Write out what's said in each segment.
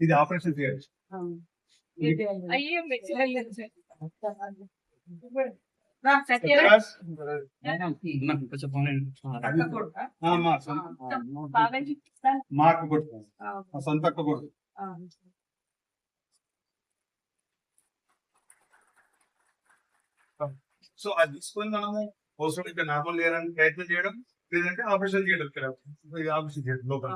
ఇది ఆపరేషన్ చేయొచ్చు. మా అక్క కొడుకు, మా సొంత అక్క కొడుకు. సో అది తీసుకొని మనము అవసరం ఇక్కడ నార్మల్ చేయడానికి ప్రయత్నం చేయడం, లేదంటే ఆపరేషన్ చేయడం ఆపరేషన్ చేయడం లోపల.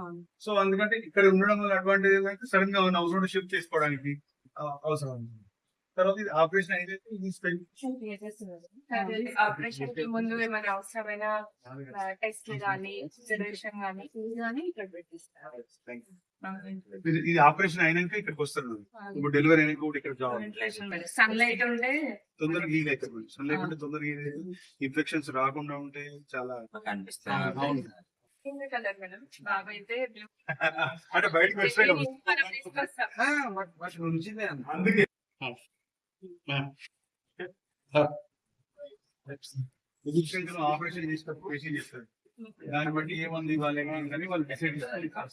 సో అందుకంటే ఇక్కడ ఉండడం వల్ల అడ్వాంటేజ్ ఏంటంటే సడన్ గా అవసరం షిఫ్ట్ చేసుకోవడానికి అవసరం. తర్వాత ఇది ఆపరేషన్ అయితే ఆపరేషన్ కి ముందు ఏమైనా అవసరమైన టెస్ట్ కానీ ఇక్కడ పెట్టిస్తారు. ఇది ఆపరేషన్ అయినాక ఇక్కడికి వస్తారు. ఇప్పుడు డెలివరీ అయినాక కూడా ఇక్కడ సన్లైట్ ఉంటే తొందరగా హీల్ అవుతుంది. సన్లైట్ ఉంటే తొందరగా హీల్ అవుతుంది. ఇన్ఫెక్షన్స్ రాకుండా ఉంటే చాలా అంటే బయటకు వస్తే అందుకే ఆపరేషన్ చేసినప్పుడు పేషెంట్ చేస్తారు. దాన్ని బట్టి ఏమంది ఇవ్వాలి కానీ వాళ్ళు డిసైడ్ చేస్తారు.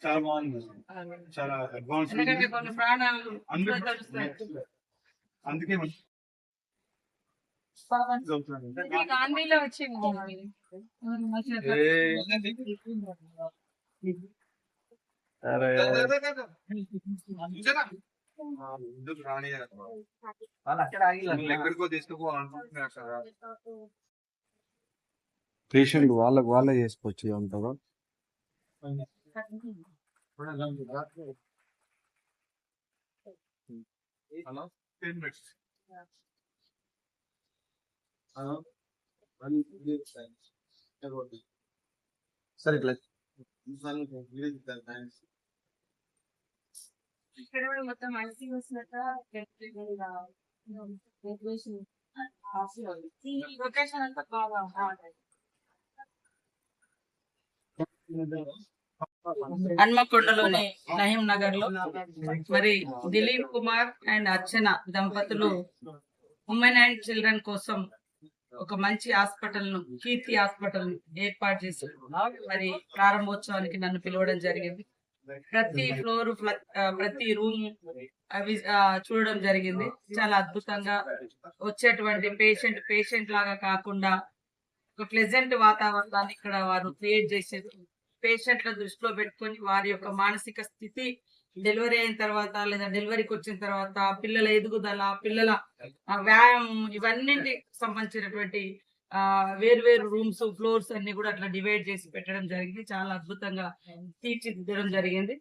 చాలా బాగుంది, చాలా అడ్వాన్స్. అందుకే గాంధీలో వచ్చింది ఎక్కడికో తీసుకోవాలనుకుంటున్నారు. పేషెంట్ వాళ్ళే చేసుకోవచ్చు అంతగా. Hello, 10 minutes. సరే ఇట్లా ఇక్కడ కూడా మొత్తం ఐసీ వస్తున్నట్ట లొకేషన్ అంతా బాగా హన్మకొండలోని నహీం నగర్ లో మరి దిలీప్ కుమార్ అండ్ అర్చన దంపతులు ఉమెన్ అండ్ చిల్డ్రన్ కోసం ఒక మంచి హాస్పిటల్ ను, కీర్తి హాస్పిటల్ ను ఏర్పాటు చేసి మరి ప్రారంభోత్సవానికి నన్ను పిలవడం జరిగింది. ప్రతి ఫ్లోర్ ప్రతి రూమ్ అవి చూడడం జరిగింది. చాలా అద్భుతంగా వచ్చేటువంటి పేషెంట్ లాగా కాకుండా ఒక ప్లెజెంట్ వాతావరణాన్ని ఇక్కడ వారు క్రియేట్ చేసేది. పేషెంట్ల దృష్టిలో పెట్టుకొని వారి యొక్క మానసిక స్థితి, డెలివరీ అయిన తర్వాత లేదా డెలివరీకి వచ్చిన తర్వాత పిల్లల ఎదుగుదల, పిల్లల వ్యాయామం, ఇవన్నింటికి సంబంధించినటువంటి వేరు రూమ్స్, ఫ్లోర్స్ అన్ని కూడా అట్లా డివైడ్ చేసి పెట్టడం జరిగింది. చాలా అద్భుతంగా తీర్చిదిద్దడం జరిగింది.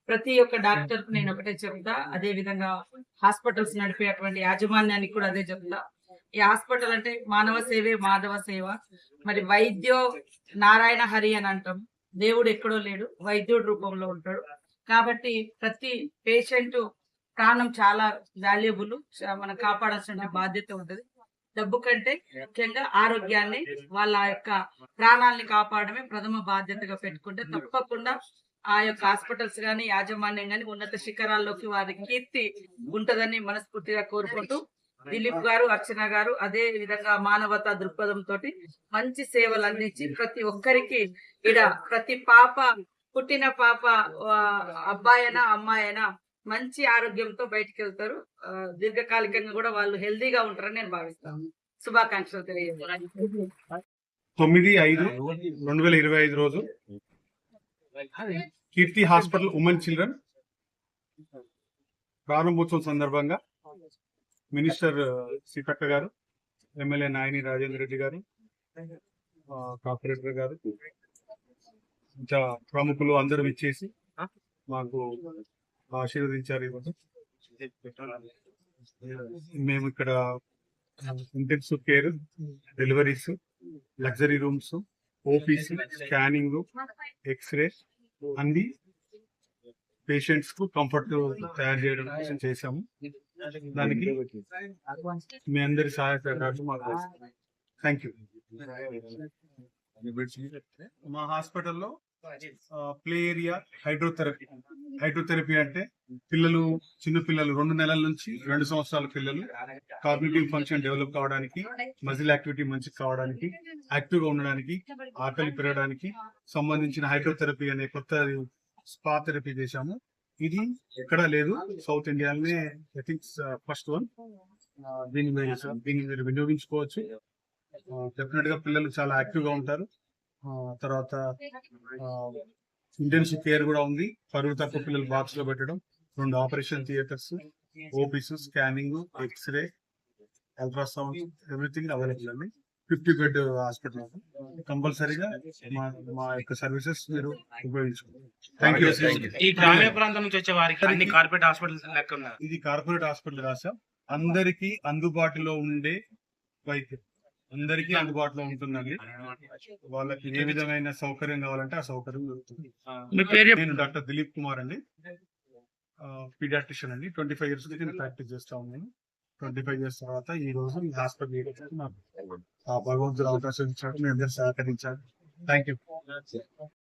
ప్రతి ఒక్క డాక్టర్ కు నేను ఒకటే చెప్తా, అదే విధంగా హాస్పిటల్స్ నడిపేటువంటి యాజమాన్యానికి కూడా అదే చెప్తా. ఈ హాస్పిటల్ అంటే మానవ సేవే మాధవ సేవ. మరి వైద్యో నారాయణ హరి అని అంటాం. దేవుడు ఎక్కడో లేడు, వైద్యుడి రూపంలో ఉంటాడు. కాబట్టి ప్రతి పేషెంట్ ప్రాణం చాలా వాల్యుబుల్, మనం కాపాడాల్సిన బాధ్యత ఉంటుంది. డబ్బు కంటే ముఖ్యంగా ఆరోగ్యాన్ని, వాళ్ళ యొక్క ప్రాణాలని కాపాడమే ప్రథమ బాధ్యతగా పెట్టుకుంటే తప్పకుండా ఆ యొక్క హాస్పిటల్స్ గాని, యాజమాన్యం గాని ఉన్నత శిఖరాల్లోకి వారి కీర్తి ఉంటదని మనస్ఫూర్తిగా కోరుకుంటూ, దిలీప్ గారు, అర్చన గారు అదే విధంగా మానవతా దృక్పథంతో మంచి సేవలు అందించి ప్రతి ఒక్కరికి ప్రతి పాప, పుట్టిన పాప అబ్బాయినా అమ్మాయినా మంచి ఆరోగ్యంతో బయటికి వెళ్తారు. దీర్ఘకాలికంగా కూడా వాళ్ళు హెల్దీగా ఉంటారని నేను భావిస్తాను. శుభాకాంక్షలు తెలియజేస్తాను. 9/5/2025 రోజు కీర్తి హాస్పిటల్ ఉమెన్ చిల్డ్రన్ ప్రారంభోత్సవం సందర్భంగా మినిస్టర్ సీతక్క గారు, ఎమ్మెల్యే నాయని రాజేంద్ర రెడ్డి గారు, కార్పొరేటర్ గారు, ఇంకా ప్రముఖులు అందరూ ఇచ్చేసి మాకు ఆశీర్వదించారు. మేము ఇక్కడ intensive care, deliveries, luxury rooms, OPC, scanning, x ray అన్ని పేషెంట్స్ కు కంఫర్ట్ తయారు చేయడం కోసం చేశాము. దానికి మీ అందరి సహాయ సహకారాలు మాకు. Thank you. మా హాస్పిటల్లో ప్లే ఏరియా, హైడ్రోథెరపీ అంటే చిన్న పిల్లలు 2 నెలల నుంచి 2 సంవత్సరాల పిల్లలు కాగ్నిటివ్ ఫంక్షన్ డెవలప్ కావడానికి, మజిల్ యాక్టివిటీ మంచిగా కావడానికి, యాక్టివ్ గా ఉండడానికి, ఆకలి పెరగడానికి సంబంధించిన హైడ్రోథెరపీ అనే కొత్త స్పా థెరపీ చేశాము. ఇది ఎక్కడా లేదు, సౌత్ ఇండియాలోనే ఐ థింక్ ఫస్ట్ వన్. దీన్ని మీరు వినియోగించుకోవచ్చు. డెఫినెట్ గా పిల్లలు చాలా యాక్టివ్ గా ఉంటారు. తర్వాత ఇంటెన్సివ్ కేర్ కూడా ఉంది. పరువు తక్కువ పిల్లలు బాక్స్ లో పెట్టడం, 2 operation theatres, OPs, scanning, x ray, ultrasound, everything available అండి. 50 బెడ్ హాస్పిటల్. కంపల్సరీగా మా యొక్క సర్వీసెస్ మీరు ఉపయోగించుకోండి. Thank you. ఈ గ్రామీణ ప్రాంతం నుంచి వచ్చే వారికి అన్ని కార్పొరేట్ హాస్పిటల్స్ లెక్క ఉన్నారు. ఇది కార్పొరేట్ హాస్పిటల్ రాసాం. అందరికీ అందుబాటులో ఉండే వైద్యం అందరికీ అందుబాటులో ఉంటుందండి. వాళ్ళకి ఏ విధమైన సౌకర్యం కావాలంటే ఆ సౌకర్యం దొరుకుతుంది. మీ పేరు నేను డాక్టర్ దిలీప్ కుమార్ అండి, పీడియాట్రిషియన్ అండి. 25 years నుంచి నేను ప్రాక్టీస్ చేస్తా ఉన్నాను. 25 years తర్వాత ఈ రోజు ఈ హాస్పిటల్ నాకు ఆ భగవంతుడు అవకాశం ఇచ్చాడు, మీ అందరూ సహకరించారు. Thank you.